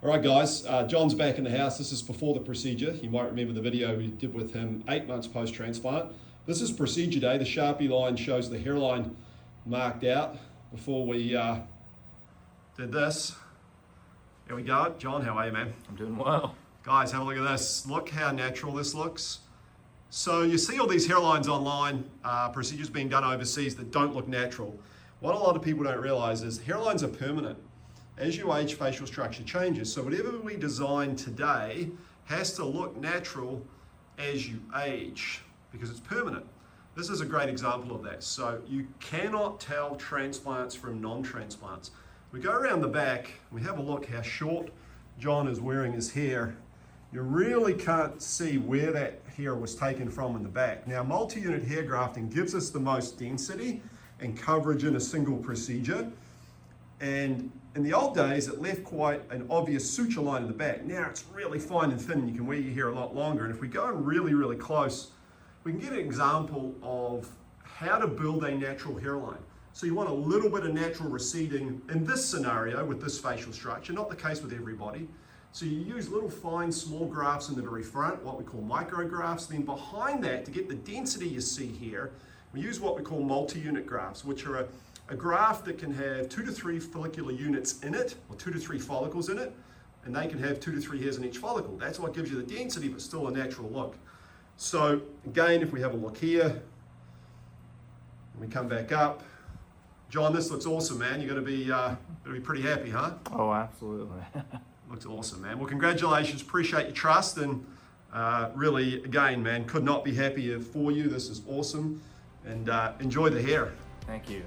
All right, guys, John's back in the house. This is before the procedure. You might remember the video we did with him 8 months post-transplant. This is procedure day. The Sharpie line shows the hairline marked out before we did this. There we go. John, how are you, man? I'm doing well. Guys, have a look at this. Look how natural this looks. So you see all these hairlines online, procedures being done overseas that don't look natural. What a lot of people don't realize is hairlines are permanent. As you age, facial structure changes. So whatever we design today has to look natural as you age because it's permanent. This is a great example of that. So you cannot tell transplants from non-transplants. We go around the back, we have a look how short John is wearing his hair. You really can't see where that hair was taken from in the back. Now, multi-unit hair grafting gives us the most density and coverage in a single procedure. And in the old days, it left quite an obvious suture line in the back. Now it's really fine and thin, and you can wear your hair a lot longer. And if we go in really, really close, we can get an example of how to build a natural hairline. So you want a little bit of natural receding in this scenario with this facial structure, not the case with everybody. So you use little fine small grafts in the very front, what we call micro-grafts. Then behind that, to get the density you see here, we use what we call multi-unit grafts, which are a graft that can have 2 to 3 follicular units in it, or 2 to 3 follicles in it, and they can have 2 to 3 hairs in each follicle. That's what gives you the density, but still a natural look. So again, if we have a look here, and we come back up, John, this looks awesome, man. You're gonna be pretty happy, huh? Oh, absolutely. Looks awesome, man. Well, congratulations. Appreciate your trust, and really, again, man, could not be happier for you. This is awesome, and enjoy the hair. Thank you.